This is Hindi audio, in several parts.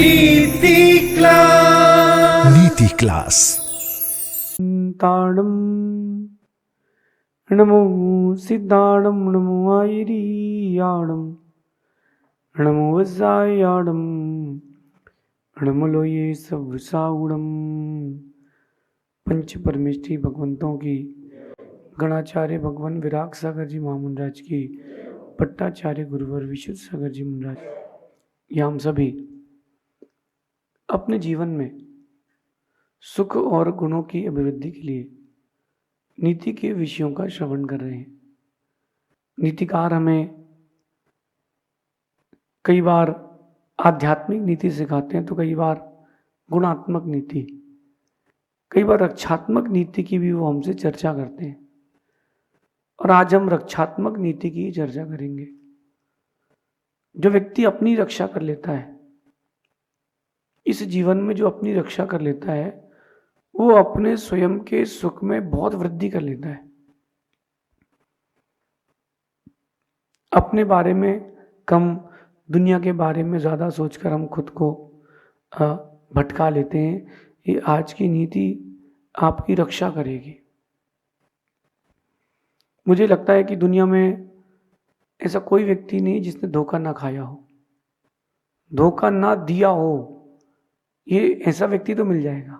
नीति क्लास। नीति क्लास। ताड़म नमो सिद्धाणम नमो आयरियाणम नमो वसायाणम नमो लोये सब साउणम। पंच परमेष्ठी भगवंतों की, गणाचार्य भगवान विराग सागर जी महामुंडराज की, पट्टाचार्य गुरुवर विशुद्ध सागर जी महाराज, ये हम सभी अपने जीवन में सुख और गुणों की अभिवृद्धि के लिए नीति के विषयों का श्रवण कर रहे हैं। नीतिकार हमें कई बार आध्यात्मिक नीति सिखाते हैं, तो कई बार गुणात्मक नीति, कई बार रक्षात्मक नीति की भी वो हमसे चर्चा करते हैं। और आज हम रक्षात्मक नीति की चर्चा करेंगे। जो व्यक्ति अपनी रक्षा कर लेता है, इस जीवन में जो अपनी रक्षा कर लेता है, वो अपने स्वयं के सुख में बहुत वृद्धि कर लेता है। अपने बारे में कम, दुनिया के बारे में ज़्यादा सोचकर हम खुद को भटका लेते हैं। ये आज की नीति आपकी रक्षा करेगी। मुझे लगता है कि दुनिया में ऐसा कोई व्यक्ति नहीं जिसने धोखा ना खाया हो, धोखा ना दिया हो। ये ऐसा व्यक्ति तो मिल जाएगा।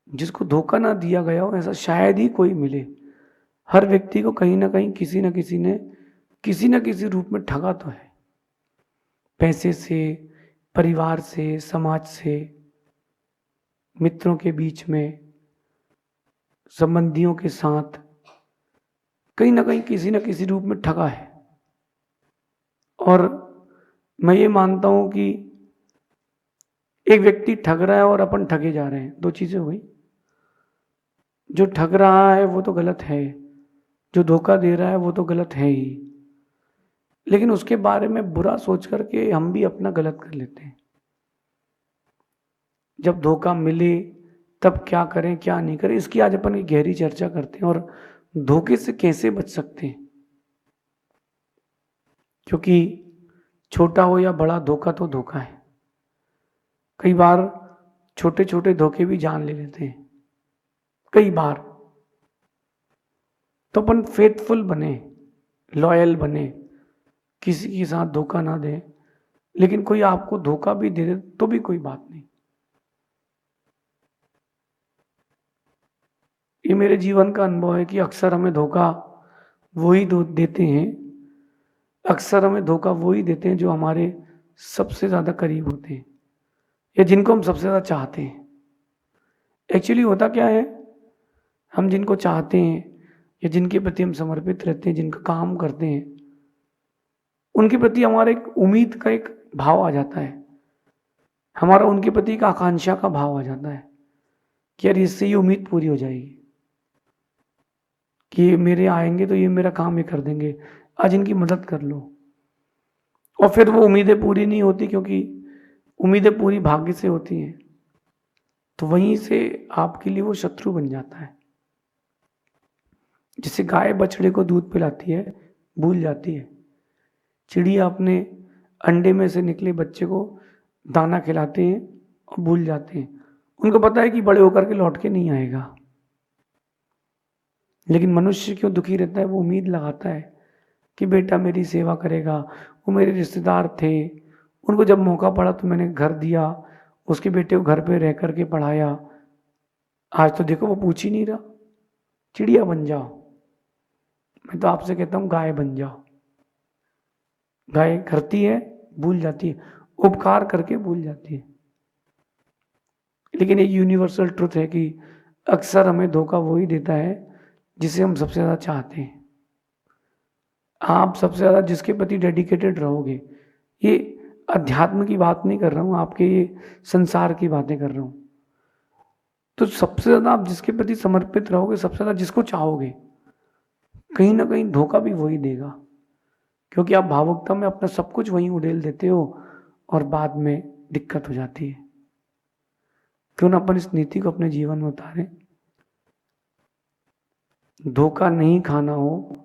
जिसको धोखा ना दिया गया हो ऐसा शायद ही कोई मिले। हर व्यक्ति को कहीं ना कहीं किसी न किसी ने किसी न किसी रूप में ठगा तो है। पैसे से, परिवार से, समाज से, मित्रों के बीच में, संबंधियों के साथ, कहीं ना कहीं किसी न किसी रूप में ठगा है। और मैं ये मानता हूं कि एक व्यक्ति ठग रहा है और अपन ठगे जा रहे हैं, दो चीजें हो गई। जो ठग रहा है वो तो गलत है, जो धोखा दे रहा है वो तो गलत है ही, लेकिन उसके बारे में बुरा सोच करके हम भी अपना गलत कर लेते हैं। जब धोखा मिले तब क्या करें क्या नहीं करें, इसकी आज अपन की गहरी चर्चा करते हैं। और धोखे से कैसे बच सकते हैं, क्योंकि छोटा हो या बड़ा धोखा तो धोखा है। कई बार छोटे छोटे धोखे भी जान ले लेते हैं। कई बार तो अपन फेथफुल बने, लॉयल बने, किसी के साथ धोखा ना दें। लेकिन कोई आपको धोखा भी दे दे तो भी कोई बात नहीं। ये मेरे जीवन का अनुभव है कि अक्सर हमें धोखा वही देते हैं, अक्सर हमें धोखा वही देते हैं जो हमारे सबसे ज़्यादा करीब होते हैं या जिनको हम सबसे ज़्यादा चाहते हैं। एक्चुअली होता क्या है, हम जिनको चाहते हैं या जिनके प्रति हम समर्पित रहते हैं, जिनका काम करते हैं, उनके प्रति हमारा एक उम्मीद का एक भाव आ जाता है। हमारा उनके प्रति एक आकांक्षा का भाव आ जाता है कि यार इससे ये उम्मीद पूरी हो जाएगी कि ये मेरे आएंगे तो ये मेरा काम ही कर देंगे, आज इनकी मदद कर लो। और फिर वो उम्मीदें पूरी नहीं होती, क्योंकि उम्मीदें पूरी भाग्य से होती हैं। तो वहीं से आपके लिए वो शत्रु बन जाता है। जिसे गाय बछड़े को दूध पिलाती है, भूल जाती है। चिड़िया अपने अंडे में से निकले बच्चे को दाना खिलाते हैं और भूल जाते हैं। उनको पता है कि बड़े होकर के लौट के नहीं आएगा। लेकिन मनुष्य क्यों दुखी रहता है, वो उम्मीद लगाता है कि बेटा मेरी सेवा करेगा। वो मेरे रिश्तेदार थे, उनको जब मौका पड़ा तो मैंने घर दिया, उसके बेटे को घर पे रह करके पढ़ाया। आज तो देखो वो पूछ ही नहीं रहा। चिड़िया बन जाओ, मैं तो आपसे कहता हूँ गाय बन जाओ। गाय करती है, भूल जाती है, उपकार करके भूल जाती है। लेकिन एक यूनिवर्सल ट्रुथ है कि अक्सर हमें धोखा वही देता है जिसे हम सबसे ज़्यादा चाहते हैं। आप सबसे ज़्यादा जिसके प्रति डेडिकेटेड रहोगे, ये अध्यात्म की बात नहीं कर रहा हूँ, आपके ये संसार की बातें कर रहा हूँ। तो सबसे ज़्यादा आप जिसके प्रति समर्पित रहोगे, सबसे ज़्यादा जिसको चाहोगे, कहीं ना कहीं धोखा भी वही देगा। क्योंकि आप भावुकता में अपना सब कुछ वहीं उड़ेल देते हो और बाद में दिक्कत हो जाती है। क्यों ना अपन इस नीति को अपने जीवन में उतारें। धोखा नहीं खाना हो,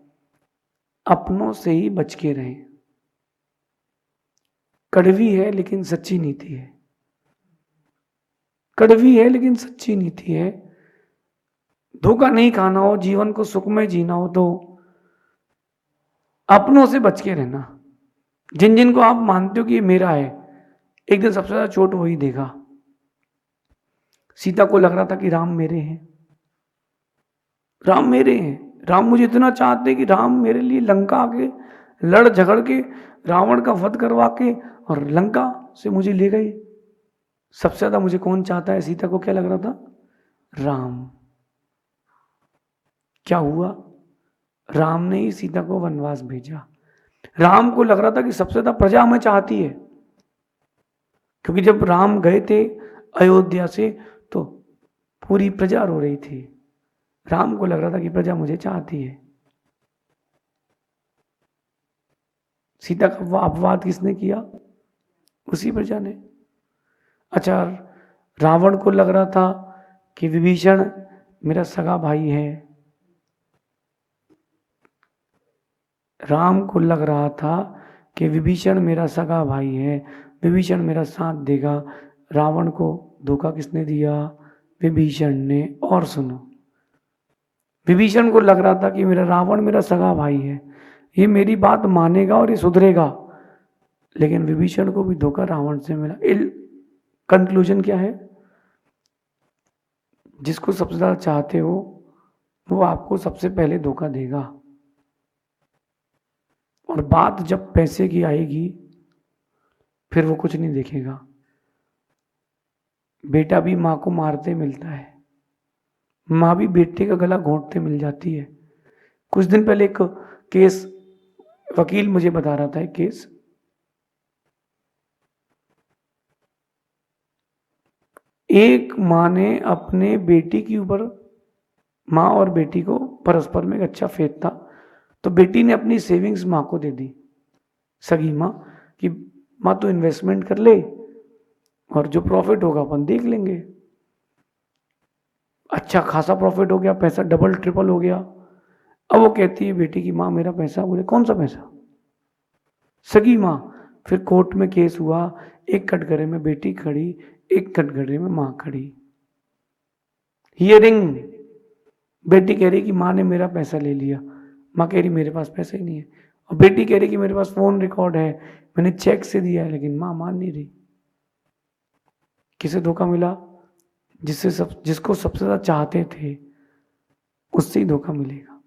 अपनों से ही बच के रहें। कड़वी है लेकिन सच्ची नीति है। कड़वी है लेकिन सच्ची नीति है। धोखा नहीं खाना हो, जीवन को सुखमय जीना हो तो अपनों से बच के रहना। जिन जिन को आप मानते हो कि ये मेरा है, एक दिन सबसे ज्यादा चोट वही देगा। सीता को लग रहा था कि राम मेरे हैं, राम मेरे हैं, राम मुझे इतना चाहते कि राम मेरे लिए लंका आके लड़ झगड़ के रावण का वध करवा के और लंका से मुझे ले गए। सबसे ज्यादा मुझे कौन चाहता है? सीता को क्या लग रहा था? राम। क्या हुआ? राम ने ही सीता को वनवास भेजा। राम को लग रहा था कि सबसे ज्यादा प्रजा हमें चाहती है, क्योंकि जब राम गए थे अयोध्या से तो पूरी प्रजा रो रही थी। राम को लग रहा था कि प्रजा मुझे चाहती है। सीता का अपवाद किसने किया? उसी प्रजा ने। अच्छा, रावण को लग रहा था कि विभीषण मेरा सगा भाई है। राम को लग रहा था कि विभीषण मेरा सगा भाई है, विभीषण मेरा साथ देगा। रावण को धोखा किसने दिया? विभीषण ने। और सुनो, विभीषण को लग रहा था कि मेरा रावण मेरा सगा भाई है, ये मेरी बात मानेगा और ये सुधरेगा, लेकिन विभीषण को भी धोखा रावण से मिला। कंक्लूजन क्या है? जिसको सबसे ज्यादा चाहते हो वो आपको सबसे पहले धोखा देगा, और बात जब पैसे की आएगी फिर वो कुछ नहीं देखेगा। बेटा भी माँ को मारते मिलता है, माँ भी बेटे का गला घोंटते मिल जाती है। कुछ दिन पहले एक केस वकील मुझे बता रहा था, एक केस, एक माँ ने अपने बेटी के ऊपर, माँ और बेटी को परस्पर में एक अच्छा फेथ था, तो बेटी ने अपनी सेविंग्स माँ को दे दी, सगी माँ, कि माँ तो इन्वेस्टमेंट कर ले और जो प्रॉफिट होगा अपन देख लेंगे। अच्छा खासा प्रॉफिट हो गया, पैसा डबल ट्रिपल हो गया। अब वो कहती है बेटी की माँ मेरा पैसा। बोले कौन सा पैसा? सगी माँ। फिर कोर्ट में केस हुआ, एक कटघरे में बेटी खड़ी, एक कटघरे में माँ खड़ी। हियरिंग, बेटी कह रही कि माँ ने मेरा पैसा ले लिया, माँ कह रही मेरे पास पैसा ही नहीं है, और बेटी कह रही कि मेरे पास फोन रिकॉर्ड है, मैंने चेक से दिया है, लेकिन माँ मान नहीं रही। किसे धोखा मिला? जिसको सबसे ज्यादा चाहते थे उससे ही धोखा मिलेगा।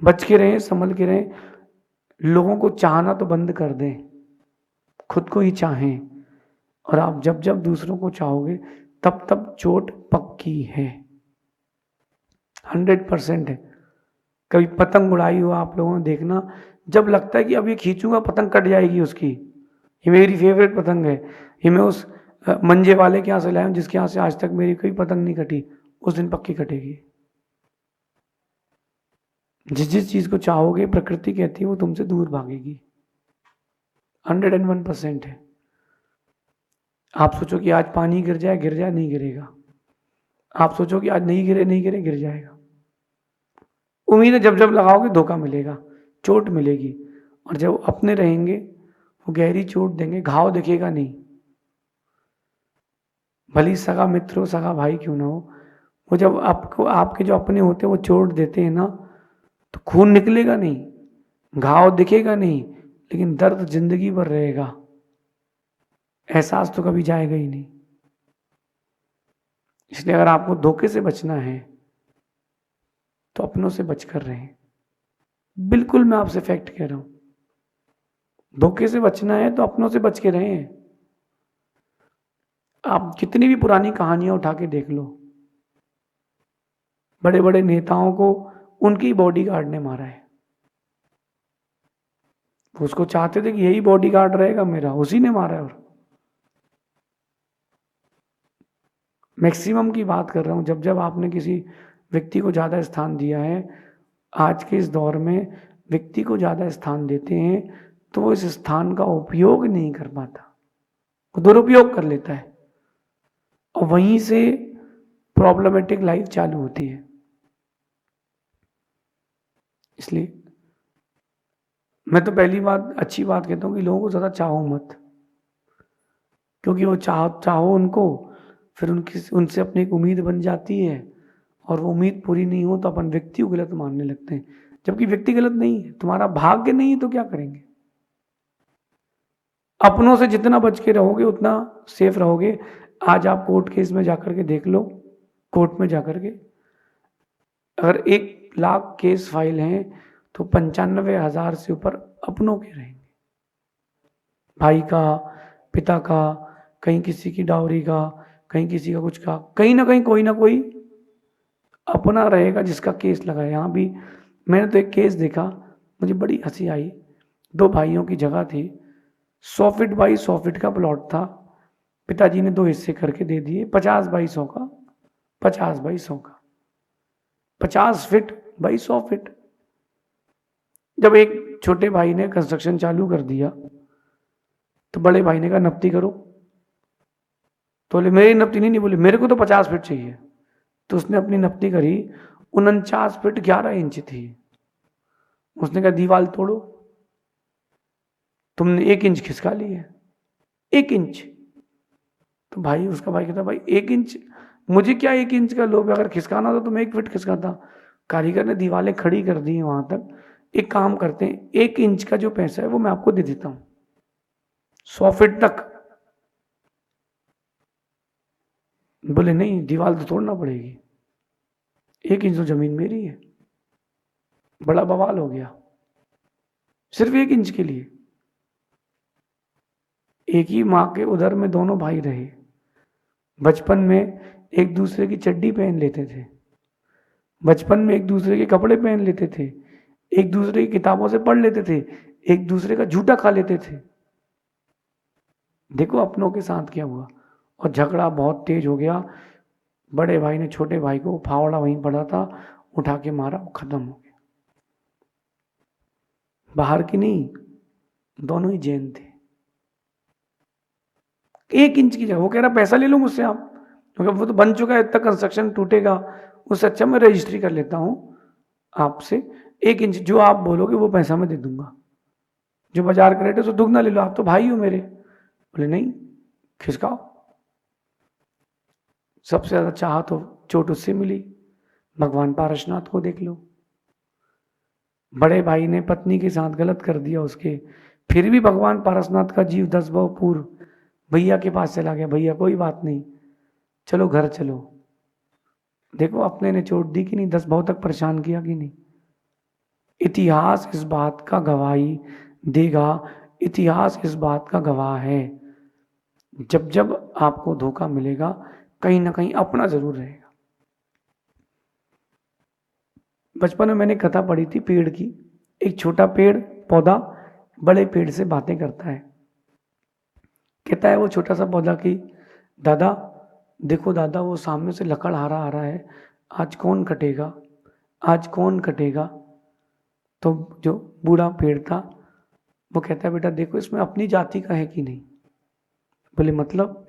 बच के रहें, संभल के रहें। लोगों को चाहना तो बंद कर दें, खुद को ही चाहें, और आप जब जब दूसरों को चाहोगे तब तब चोट पक्की है, 100% है। कभी पतंग उड़ाई हो आप लोगों ने, देखना, जब लगता है कि अब ये खींचूंगा पतंग कट जाएगी उसकी, ये मेरी फेवरेट पतंग है, ये मैं उस मंजे वाले के यहाँ से लाया हूं जिसके यहाँ से आज तक मेरी कोई पतंग नहीं कटी, उस दिन पक्की कटेगी। जिस जिस चीज को चाहोगे प्रकृति कहती है वो तुमसे दूर भागेगी, 101% है। आप सोचो कि आज पानी गिर जाए, नहीं गिरेगा। आप सोचो कि आज नहीं गिरे, गिर जाएगा। उम्मीदें जब जब लगाओगे धोखा मिलेगा, चोट मिलेगी, और जब अपने रहेंगे वो गहरी चोट देंगे, घाव दिखेगा नहीं। भली सगा मित्र हो, सगा भाई क्यों ना हो, वो जब आपको, आपके जो अपने होते हैं वो चोट देते हैं ना, तो खून निकलेगा नहीं, घाव दिखेगा नहीं, लेकिन दर्द जिंदगी भर रहेगा, एहसास तो कभी जाएगा ही नहीं। इसलिए अगर आपको धोखे से बचना है तो अपनों से बचकर रहें। बिल्कुल मैं आपसे फैक्ट कह रहा हूं, धोखे से बचना है तो अपनों से बच के रहें। आप जितनी भी पुरानी कहानियां उठा के देख लो, बड़े बड़े नेताओं को उनकी बॉडीगार्ड ने मारा है। वो उसको चाहते थे कि यही बॉडीगार्ड रहेगा मेरा, उसी ने मारा है। और मैक्सिमम की बात कर रहा हूं, जब जब आपने किसी व्यक्ति को ज्यादा स्थान दिया है, आज के इस दौर में व्यक्ति को ज्यादा स्थान देते हैं तो वो इस स्थान का उपयोग नहीं कर पाता, वो दुरुपयोग कर लेता है, और वहीं से प्रॉब्लमेटिक लाइफ चालू होती है। इसलिए मैं तो पहली बात अच्छी बात कहता हूँ कि लोगों को ज़्यादा चाहो मत, क्योंकि वो चाहो उनको, फिर उनसे अपनी एक उम्मीद बन जाती है, और वो उम्मीद पूरी नहीं हो तो अपन व्यक्ति को गलत मानने लगते हैं, जबकि व्यक्ति गलत नहीं है, तुम्हारा भाग्य नहीं है तो क्या करेंगे। अपनों से जितना बच के रहोगे उतना सेफ रहोगे। आज आप कोर्ट केस में जाकर के देख लो, कोर्ट में जाकर के अगर 1 लाख केस फाइल हैं तो 95,000 से ऊपर अपनों के रहेंगे, भाई का, पिता का, कहीं किसी की डाउरी का, कहीं किसी का कुछ का, कहीं ना कोई अपना रहेगा जिसका केस लगा है। यहाँ भी मैंने तो एक केस देखा, मुझे बड़ी हंसी आई। 2 भाइयों की जगह थी, 100 फीट बाई 100 फीट का प्लॉट था, पिताजी ने 2 हिस्से करके दे दिए, 50 बाई 100 का, 50 बाई 100 का, 50 फीट बाई 100 फीट। जब एक छोटे भाई ने कंस्ट्रक्शन चालू कर दिया तो बड़े भाई ने कहा नपती करो, तो बोले मेरी नपती नहीं, बोले मेरे को तो 50 फीट चाहिए। तो उसने अपनी नपती करी, 49 फीट 11 इंच थी। उसने कहा दीवार तोड़ो, तुमने 1 इंच खिसका ली है, 1 इंच। तो भाई, उसका भाई कहता भाई 1 इंच, मुझे क्या 1 इंच का लोभ है, अगर खिसकाना तो तुम 1 फीट खिसकाता। कारीगर ने दीवारें खड़ी कर दी वहां तक। एक काम करते हैं, 1 इंच का जो पैसा है वो मैं आपको दे देता हूं, 100 फीट तक। बोले नहीं, दीवार तो तोड़ना पड़ेगी, 1 इंच तो जमीन मेरी है। बड़ा बवाल हो गया, सिर्फ 1 इंच के लिए। एक ही माँ के उदर में दोनों भाई रहे, बचपन में एक दूसरे की चड्डी पहन लेते थे, बचपन में एक दूसरे के कपड़े पहन लेते थे, एक दूसरे की किताबों से पढ़ लेते थे, एक दूसरे का झूठा खा लेते थे। देखो अपनों के साथ क्या हुआ, और झगड़ा बहुत तेज हो गया। बड़े भाई ने छोटे भाई को, फावड़ा वहीं पड़ा था, उठा के मारा, वो खत्म हो गया। बाहर की नहीं, दोनों ही जैन थे। 1 इंच की जगह, वो कह रहा पैसा ले लो मुझसे आप, क्योंकि वो तो बन चुका है, इतना कंस्ट्रक्शन टूटेगा, उससे अच्छा मैं रजिस्ट्री कर लेता हूं आपसे। 1 इंच जो आप बोलोगे वो पैसा मैं दे दूंगा, जो बाजार का रेट है उसको दुगना ले लो, आप तो भाई हो मेरे। बोले नहीं, खिसकाओ। सबसे ज्यादा चाह तो चोट उससे मिली, भगवान पारसनाथ को देख लो। बड़े भाई ने पत्नी के साथ गलत कर दिया उसके, फिर भी भगवान पारसनाथ का जीव 10 भव पूर्व भैया के पास चला गया, भैया कोई बात नहीं, चलो घर चलो। देखो अपने ने चोट दी कि नहीं, 10 भव तक परेशान किया कि नहीं। इतिहास इस बात का गवाही देगा, इतिहास इस बात का गवाह है, जब जब आपको धोखा मिलेगा कहीं ना कहीं अपना जरूर रहेगा। बचपन में मैंने कथा पढ़ी थी पेड़ की, एक छोटा पेड़ पौधा बड़े पेड़ से बातें करता है। कहता है वो छोटा सा पौधा कि दादा देखो दादा, वो सामने से लकड़हारा आ रहा है, आज कौन कटेगा, आज कौन कटेगा। तो जो बूढ़ा पेड़ था वो कहता है बेटा देखो इसमें अपनी जाति का है कि नहीं। बोले मतलब,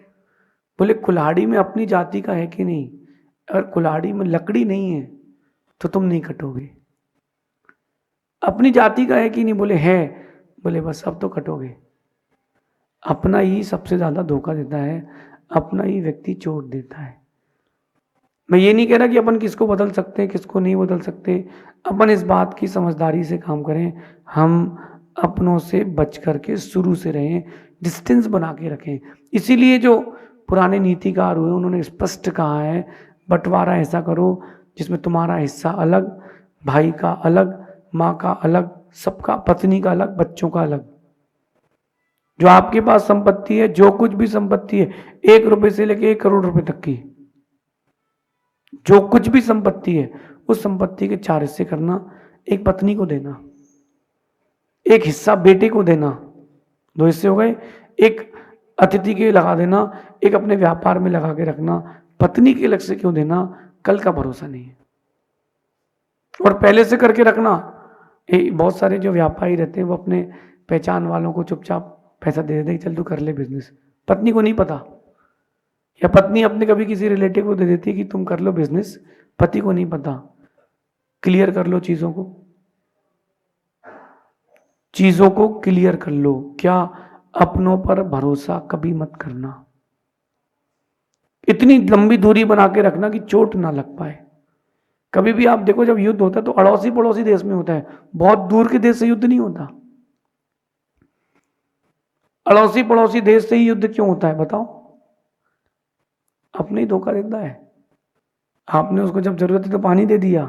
बोले कुल्हाड़ी में अपनी जाति का है कि नहीं, अगर कुल्हाड़ी में लकड़ी नहीं है तो तुम नहीं कटोगे। अपनी जाति का है कि नहीं, बोले है, बोले बस अब तो कटोगे। अपना ही सबसे ज्यादा धोखा देता है, अपना ही व्यक्ति चोट देता है। मैं ये नहीं कह रहा कि अपन किसको बदल सकते हैं किसको नहीं बदल सकते, अपन इस बात की समझदारी से काम करें, हम अपनों से बच करके शुरू से रहें, डिस्टेंस बना के रखें। इसीलिए जो पुराने नीतिकार हुए उन्होंने स्पष्ट कहा है, बंटवारा ऐसा करो जिसमें तुम्हारा हिस्सा अलग, भाई का अलग, माँ का अलग, सबका, पत्नी का अलग, बच्चों का अलग। जो आपके पास संपत्ति है, जो कुछ भी संपत्ति है, 1 रुपए से लेकर 1 करोड़ रुपए तक की, जो कुछ भी संपत्ति है, उस संपत्ति के 4 हिस्से करना, एक पत्नी को देना, एक हिस्सा बेटे को देना, 2 हिस्से हो गए, एक अतिथि के लगा देना, एक अपने व्यापार में लगा के रखना। पत्नी के अलग से क्यों देना, कल का भरोसा नहीं है। और पहले से करके रखना। बहुत सारे जो व्यापारी रहते हैं वो अपने पहचान वालों को चुपचाप पैसा दे देते, चल तू कर ले बिजनेस, पत्नी को नहीं पता, या पत्नी अपने कभी किसी रिलेटिव को दे देती है कि तुम कर लो बिजनेस, पति को नहीं पता। क्लियर कर लो चीजों को। चीजों को क्लियर कर लो। क्या? अपनों पर भरोसा कभी मत करना। इतनी लंबी दूरी बना के रखना कि चोट ना लग पाए। कभी भी आप देखो, जब युद्ध होता है तो अड़ोसी पड़ोसी देश में होता है, बहुत दूर के देश से युद्ध नहीं होता। अड़ोसी पड़ोसी देश से ही युद्ध क्यों होता है बताओ? अपने ही धोखा देता है। आपने उसको जब जरूरत थी तो पानी दे दिया,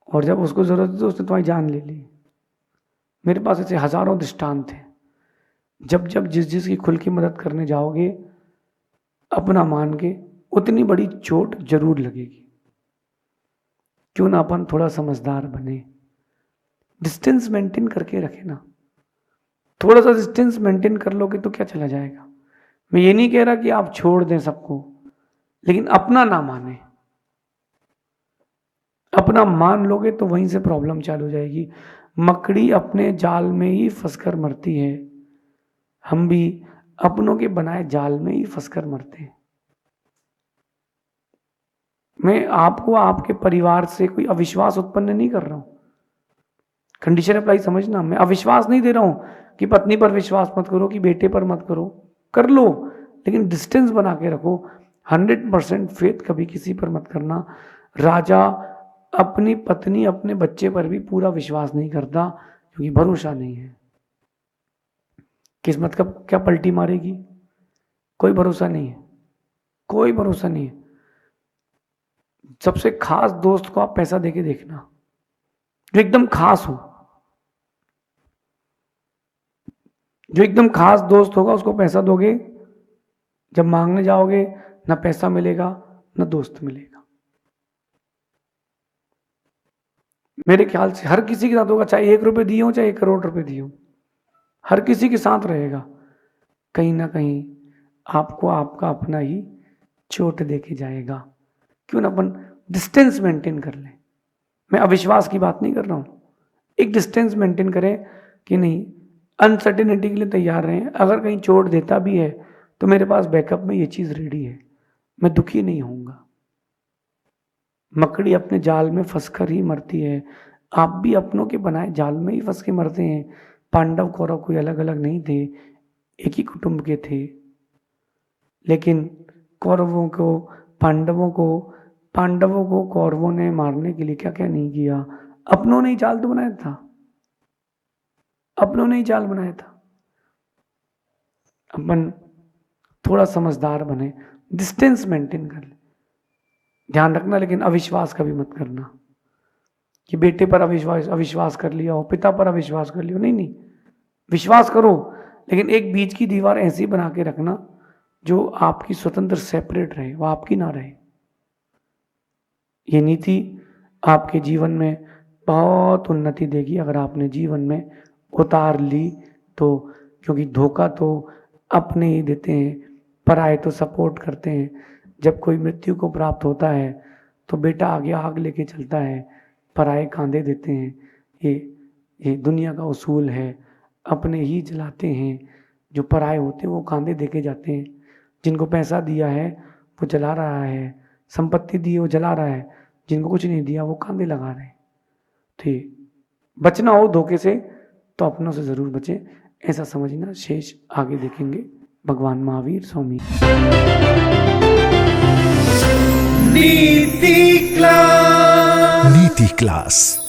और जब उसको जरूरत थी तो उसने तुम्हारी जान ले ली। मेरे पास ऐसे हजारों दृष्टांत थे। जब जब जिस जिस की खुल की मदद करने जाओगे, अपना मान के, उतनी बड़ी चोट जरूर लगेगी। क्यों ना अपन थोड़ा समझदार बने, डिस्टेंस मेंटेन करके रखे ना। थोड़ा सा डिस्टेंस मेंटेन कर लोगे तो क्या चला जाएगा। मैं ये नहीं कह रहा कि आप छोड़ दें सबको, लेकिन अपना ना माने। अपना मान लोगे तो वहीं से प्रॉब्लम चालू हो जाएगी। मकड़ी अपने जाल में ही फंसकर मरती है। हम भी अपनों के बनाए जाल में ही फंसकर मरते हैं। मैं आपको आपके परिवार से कोई अविश्वास उत्पन्न नहीं कर रहा हूं। कंडीशन अप्लाई समझना। मैं अविश्वास नहीं दे रहा हूं कि पत्नी पर विश्वास मत करो, कि बेटे पर मत करो। कर लो, लेकिन डिस्टेंस बना के रखो। 100% फेथ कभी किसी पर मत करना। राजा अपनी पत्नी, अपने बच्चे पर भी पूरा विश्वास नहीं करता, क्योंकि भरोसा नहीं है। किस्मत का क्या पलटी मारेगी, कोई भरोसा नहीं है। कोई भरोसा नहीं है। सबसे खास दोस्त को आप पैसा देके देखना, जो एकदम खास हो। जो एकदम खास दोस्त होगा उसको पैसा दोगे, जब मांगने जाओगे ना पैसा मिलेगा ना दोस्त मिलेगा। मेरे ख्याल से हर किसी के साथ होगा, चाहे 1 रुपए दिए हो चाहे 1 करोड़ रुपए दिए हो, हर किसी के साथ रहेगा। कहीं ना कहीं आपको आपका अपना ही चोट देके जाएगा। क्यों ना अपन डिस्टेंस मेंटेन कर लें। मैं अविश्वास की बात नहीं कर रहा हूं, एक डिस्टेंस मेंटेन करें कि नहीं, अनसर्टेनिटी के लिए तैयार रहें। अगर कहीं चोट देता भी है तो मेरे पास बैकअप में ये चीज रेडी है, मैं दुखी नहीं होऊंगा। मकड़ी अपने जाल में फंसकर ही मरती है। आप भी अपनों के बनाए जाल में ही फंस के मरते हैं। पांडव कौरव कोई अलग अलग नहीं थे, एक ही कुटुंब के थे। लेकिन कौरवों को पांडवों को कौरवों ने मारने के लिए क्या क्या नहीं किया। अपनों ने ही जाल तो बनाया था, अपनों ने ही जाल बनाया था। अपन थोड़ा समझदार बने, डिस्टेंस मेंटेन कर ले। ध्यान रखना, लेकिन अविश्वास कभी मत करना कि बेटे पर अविश्वास कर लिया हो, पिता पर अविश्वास कर लिया हो। नहीं नहीं, विश्वास करो, लेकिन एक बीच की दीवार ऐसी बना के रखना जो आपकी स्वतंत्र सेपरेट रहे, वो आपकी ना रहे। ये नीति आपके जीवन में बहुत उन्नति देगी अगर आपने जीवन में उतार ली तो। क्योंकि धोखा तो अपने ही देते हैं, पराये तो सपोर्ट करते हैं। जब कोई मृत्यु को प्राप्त होता है तो बेटा आगे आग लेके चलता है, पराये कांधे देते हैं। ये दुनिया का उसूल है। अपने ही जलाते हैं, जो पराये होते हैं वो कांधे देके जाते हैं। जिनको पैसा दिया है वो जला रहा है, संपत्ति दी वो जला रहा है, जिनको कुछ नहीं दिया वो कांधे लगा रहे हैं। ठीक, बचना हो धोखे से तो अपनों से जरूर बचें, ऐसा समझना। शेष आगे देखेंगे। भगवान महावीर स्वामी। नीति क्लास। नीति क्लास।